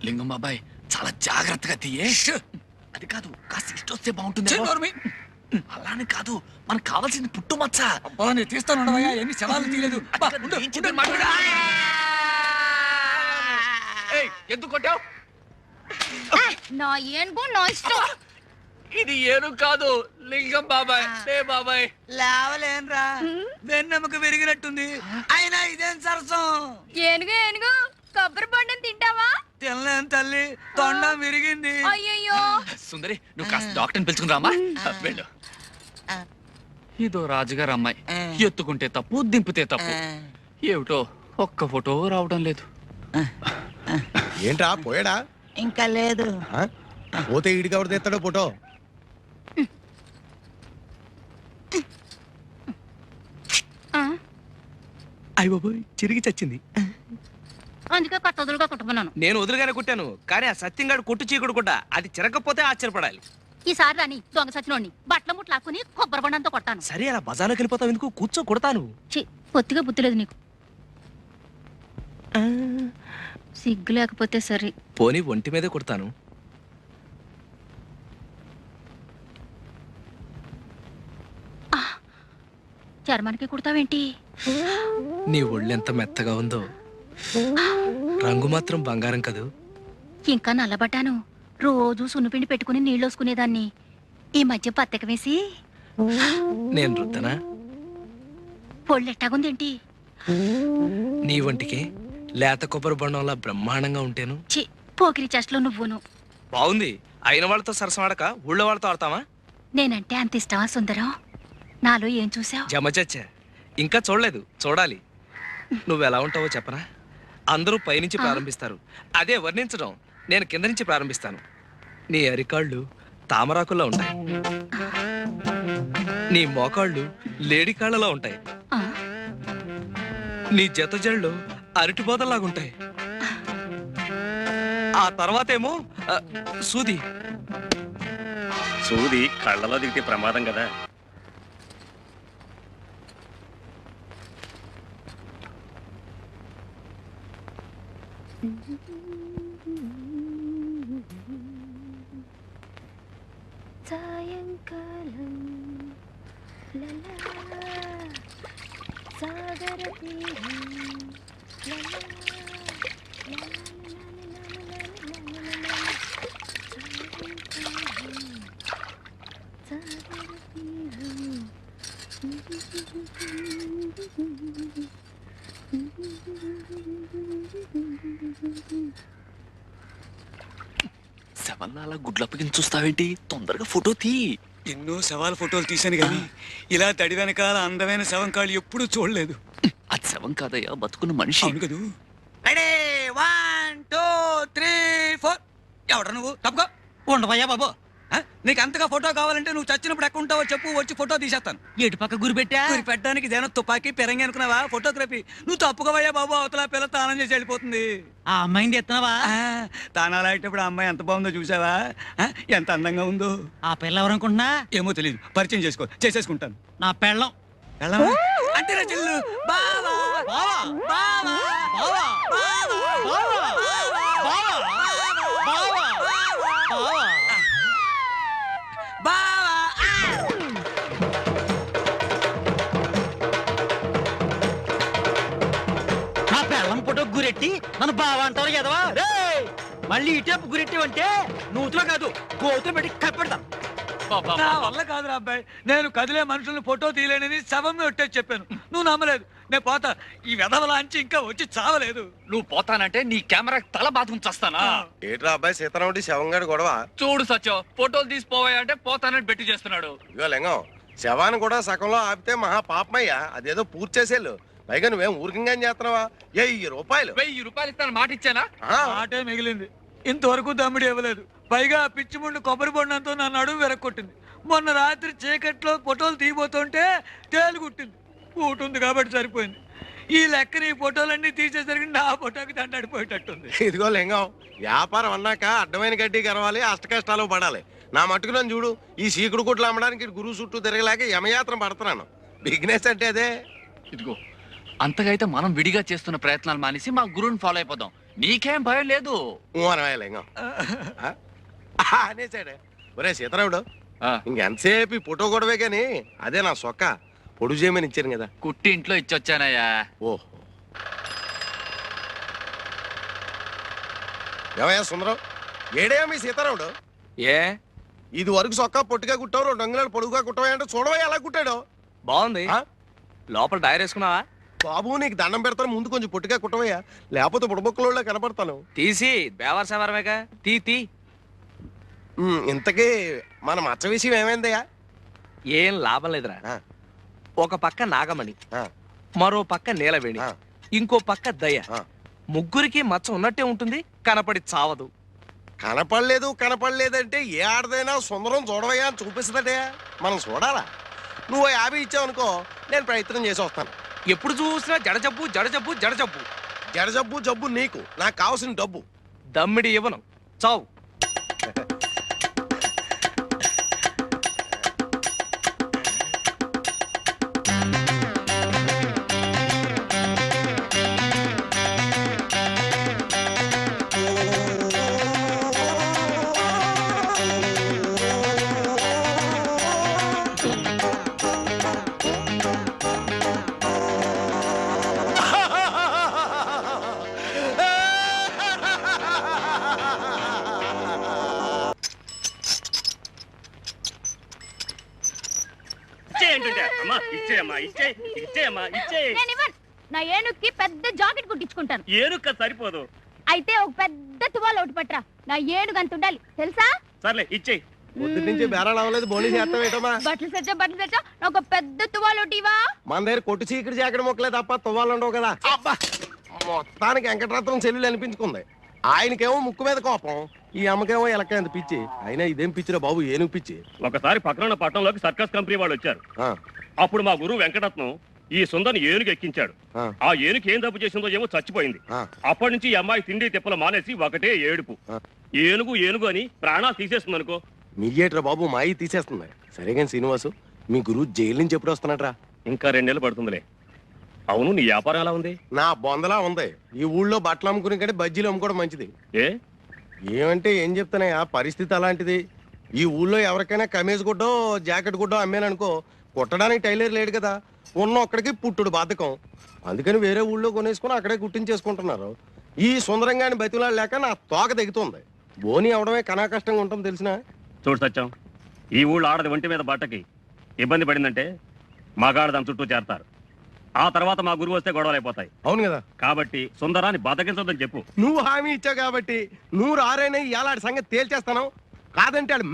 లింగం బాబాయ్ చాలా జాగ్రత్తగా తీయే. అది కాదు, కాస్త ఇష్టొస్తే బాగుంటుంది. అలానే కాదు, మనకు కావాల్సింది పుట్టుమచ్చ. అబ్బా నేను తీస్తాను, ఎన్ని సవాళ్ళు తీయలేదు. ఎందుకు కొట్టావు? నా ఏనుగు నా ఇష్టం. ఇది ఏను కాదు, లింగం బాబాయ్. బాబాయ్ లేవలేనరా, వెన్నెముక విరిగినట్టుంది. అయినా ఇదేం సరసం? ఏనుగు ఏనుగు కొబ్బరి బొండం తింటావా? తినలేను తల్లి, తొండం విరిగింది. అయ్యయ్యో. సుందరి, నువ్వు కాస్త డాక్టర్ని పిలుచుకుని రామా. వెళ్ళు. ఇదో రాజుగారు అమ్మాయి, ఎత్తుకుంటే తప్పు, దింపితే తప్పు. ఏమిటో ఒక్క ఫోటో రావడం లేదు. ఏంట్రా పోయాడా? ఇంకా లేదు. పోతే ఈడికి ఎవరు తెస్తాడో ఫోటో? అయ్య బాబోయ్, చిరిగి చచ్చింది. అందుకే కొత్త వదులుగా కుట్టుకున్నాను. నేను వదులుగానే కుట్టాను, కానీ ఆ సత్యంగాడు కొట్టు చీకుడు కూడా అది చిరగకపోతే ఆశ్చర్యపడాలి. ఈసారి రాని దొంగ సచ్చినోడిని బట్టల ముట్లాక్కుని కొబ్బరి బొండంతో కొట్టాను. సరే, అలా బజార్లోకి వెళ్ళిపోతావు ఎందుకు? కూర్చో, కొడతాను. పొత్తిగా బుద్ధి లేదు నీకు. సిగ్గు లేకపోతే సరే. పోనీ ఒంటి మీదే కొడతాను. చర్మానికి కుడతావేంటి? నీ ఒళ్ళెంత మెత్తగా ఉందో, రంగు మాత్రం బంగారం కదూ. ఇంకా నల్లబట్టాను. రోజు సున్నుపిండి పెట్టుకుని నీళ్ళోసుకునేదాన్ని. ఈ మధ్య పత్తక వేసి నేను రుద్దనా? పొళ్ళెట్టాగుందేంటి? నీ వంటికి లేత కొబ్బరి బొండంలా బ్రహ్మాండంగా ఉంటేను. పోకిరి చెస్ట్లో నువ్వును. బాగుంది. అయిన వాళ్ళతో సరసమాడక ఊళ్ళో వాళ్ళతో ఆడతావా? నేనంటే అంత ఇష్టమా సుందరం? నాలో ఏం చూసావు? జమచచ్చా, ఇంకా చూడలేదు, చూడాలి. నువ్వెలా ఉంటావో చెప్పరా? అందరూ పైనుంచి ప్రారంభిస్తారు, అదే వర్ణించడం నేను కింద నుంచి ప్రారంభిస్తాను. నీ అరికాళ్ళు తామరాకుల్లో ఉంటాయి, నీ మోకాళ్ళు లేడికాళ్ళలా ఉంటాయి, నీ జతజళ్ళు అరటిబోదల్లాగుంటాయి. ఆ తర్వాతేమో సూది. సూది కళ్ళలో దిగితే ప్రమాదం కదా. సాయంకాలం సాగర శవన్నాల గుడ్లప్పగిని చూస్తావేంటి? తొందరగా ఫోటో తీ. ఎన్నో శవాల ఫోటోలు తీశాను కానీ ఇలా తడి వెనకాల అందమైన శవం కాళ్ళు ఎప్పుడూ చూడలేదు. అది శవం కాదయ్యా, బతుకున్న మనిషి. అవును కదూ. 1 2 3 4. ఎవడ నువ్వు? తప్పుకో. ఉండవయ్యా బాబు. నీకు అంతగా ఫోటో కావాలంటే నువ్వు చచ్చినప్పుడు ఎక్కడ ఉంటావో చెప్పు, వచ్చి ఫోటో తీసేస్తాను. ఎటు పక్క గురి పెట్టా? గురి పెట్టడానికి ఇదేనా తుపాకీ పెరంగి అనుకున్నావా? ఫోటోగ్రఫీ. నువ్వు తప్పుకోవయ్యా బాబు, అవతల పిల్ల తానం చేసి వెళ్ళిపోతుంది. ఆ అమ్మాయిని ఎత్తున్నావా? తానాలు అయ్యేటప్పుడు ఆ అమ్మాయి ఎంత బాగుందో చూసావా? ఎంత అందంగా ఉందో. ఆ పిల్ల ఎవరనుకుంటున్నా? ఏమో తెలియదు, పరిచయం చేసేసుకుంటాను. నా పెళ్ళం. అంటే నా చెల్లు. బావా బావా బావా బావా బావా నా పెళ్ళం ఫోటో గురెట్టి నన్ను బావా అంటారు కదవా? మళ్ళీ ఇటేపు గురెట్టివంటే నూతులో కాదు, గోతులు పెట్టి కప్పెడతాను. నా వల్ల కాదురా అబ్బాయి, నేను కదిలే మనుషుల్ని ఫోటో తీయలేనని శవం ఒట్టేసి చెప్పాను. నువ్వు నమ్మలేదు. నేను పోతా. ఈ వెధవలాంచి ఇంకా వచ్చి చావలేదు. నువ్వు పోతానంటే నీ కెమెరా తల బాధం చేస్తానా? ఏట్రా అబ్బాయి సీతారాముడి శవంగాడు గొడవ? చూడు సత్యం, ఫోటోలు తీసిపోవాయంటే పోతానని బెట్టి చేస్తున్నాడు. ఇగో లింగం, శవాన్ని కూడా సగంలో ఆపితే మహా పాపమయ్యా. అదేదో పూర్తి చేసేళ్ళు. పైగా నువ్వేం ఊరికంగా చేస్తున్నావా? 1000 రూపాయలు. 1000 రూపాయలు ఇస్తాను మాట ఇచ్చానా? ఆటే మిగిలింది. ఇంతవరకు దమ్ముడు ఇవ్వలేదు. పైగా పిచ్చి ముండు కొబ్బరి బొండంతో నా నడుము వెరక్కొట్టింది. మొన్న రాత్రి చీకట్లో ఫోటోలు తీయబోతుంటే తేలుగుట్టింది. ఊటుంది కాబట్టి సరిపోయింది. ఈ లెక్కని ఈ ఫోటోలన్నీ తీసేసరికి నా ఫోటోకి దండడిపోయేటట్టుంది. ఇదిగో లింగం, వ్యాపారం అన్నాక అడ్డమైన గడ్డి గరవాలి, అష్ట కష్టాలు పడాలి. నా మట్టుకు నన్ను చూడు, ఈ సీకుడు గుడ్లు అమ్మడానికి గురువు చుట్టూ తిరగలేక యమయాత్ర పడుతున్నాను. బిజినెస్ అంటే అదే. ఇదిగో, అంతగా అయితే మనం విడిగా చేస్తున్న ప్రయత్నాలు మానేసి మా గురువుని ఫాలో అయిపోదాం. నీకేం భయం లేదు. లింగం అనేసాడే. ఒరే సీతారాముడు, ఆ, ఇంకెంతసేపు ఈ ఫోటో గొడవే గాని అదే నా సొక్క పొడుగు చేయమని ఇచ్చాను కదా. కుట్టి ఇంట్లో ఇచ్చొచ్చానయ్యా. ఓహో, ఏమయ్యా సుందరం, ఏడే మీ సీతారాముడు? ఏ ఇది వరకు సొక్క పొట్టిగా కుట్టావు, 2 అంగుళాలు పొడుగుగా కుట్టవా అంటే చూడవా ఎలా కుట్టాడు. బాగుంది. ఆ? లోపల డైర్ వేసుకున్నావా? బాబు నీకు దండం పెడతాను, ముందు కొంచెం పొట్టిగా కుట్టవయ్యా, లేకపోతే బుడబొక్కలో కనపడతాను. తీసి బేవర్ సవరమేగా, తీ. ఇంతకీ మన మచ్చ విషయం ఏమైందయ్యా? ఏం లాభం లేదురా. ఆ, ఒక పక్క నాగమణి, ఆ, మరో పక్క నీలవేణి, ఆ, ఇంకో పక్క దయ. ఆ. ముగ్గురికి మచ్చ ఉన్నట్టే ఉంటుంది, కనపడి చావదు. కనపడలేదంటే ఏ ఆడదైనా సుందరం చూడవయ్యా అని చూపిస్తుందటే, మనం చూడాలా? నువ్వు 50 ఇచ్చావనుకో, నేను ప్రయత్నం చేసి వస్తాను. ఎప్పుడు చూసినా జడజబ్బు జడజబ్బు జడజబ్బు. జడజబ్బు జబ్బు నీకు, నాకు కావాల్సిన డబ్బు. దమ్మిడి ఇవ్వను, చావు. నేనివ్వను. నా ఏనుగుకి పెద్ద జాకెట్ కుట్టించుకుంటాను. ఏనుక సరిపోదు. అయితే ఒక పెద్ద తువాలు ఒకటి పట్రా. నా ఏనుగు అంత ఉండాలి తెలుసా? సర్లే ఇచ్చేయి. పొద్దు నుంచి బేరాలు అవ్వలేదు, బోని చేస్తాం ఏంటమ్మా? బట్టలు సెచ్చా నాకు పెద్ద తువాలు ఒకటివా. మన దగ్గర కొట్టు చీకటి జాకెట్ మొక్కలే తప్ప తువ్వాలండవు కదా. అబ్బా, మొత్తానికి వెంకటరత్నం చెల్లెలు అనిపించుకుంది. ఆయనకేమో ముక్కు మీద కోపం, ఈ అమ్మకేమో ఎలక్కంత పిచ్చి. అయినా ఇదేం పిచ్చిరా బాబు, ఏనుగు పిచ్చి. ఒకసారి పక్కన పట్టణంలోకి సర్కస్ కంపెనీ వాళ్ళు వచ్చారు. ఆ, అప్పుడు మా గురువు వెంకటరత్నం ఈ సుందర్ని ఏనుగు ఎక్కించాడు. ఆ, ఆ ఏనుగు ఏం తప్పు చేసిందో ఏమో చచ్చిపోయింది. ఆ. అప్పటి నుంచి ఈ అమ్మాయి తిండి తిప్పలు మానేసి ఒకటే ఏడుపు. ఆ. ఏనుగు ఏనుగు అని ప్రాణాలు తీసేస్తుంది అనుకో. మీయేట్రా బాబు, మాయి తీసేస్తుంది. సరే కానీ శ్రీనివాసు, మీ గురువు జైలు నుంచి ఎప్పుడు వస్తున్నాడ్రా? ఇంకా 2 నెలలు పడుతుందిలే. అవును, నీ వ్యాపారం ఎలా ఉంది? నా బొందలా ఉంది. ఈ ఊళ్ళో బట్టలు అమ్ముకునే కంటే బజ్జీలు అమ్ముకోవడం మంచిది. ఏ ఏమంటే ఏం చెప్తానయ్యా, పరిస్థితి అలాంటిది. ఈ ఊళ్ళో ఎవరికైనా కమీజ్ గుడ్డో జాకెట్ గుడ్డో అమ్మాననుకో, కుట్టడానికి టైలర్ లేడు కదా, ఉన్న ఒక్కడికి పుట్టుడు బాధకం. అందుకని వేరే ఊళ్ళో కొనేసుకుని అక్కడే కుట్టించేసుకుంటున్నారు. ఈ సుందరంగాని బతిలాడు లేక నా తోక దిగుతుంది. బోని అవడమే కనా కష్టంగా ఉంటుంది తెలిసిన. చూడు సత్యం, ఈ ఊళ్ళో ఆడది ఒంటి మీద బట్టకి ఇబ్బంది పడిందంటే మగాడు దాని చుట్టూ చేరతారు. ఆ తర్వాత మా గురువు వస్తే గొడవలు అయిపోతాయి. అవును కదా, కాబట్టి సుందరాన్ని బతకించొద్దని చెప్పు. నువ్వు హామీ ఇచ్చావు కాబట్టి నువ్వు రారైనా ఇలాంటి సంగతి తేల్చేస్తాను. కాదంటే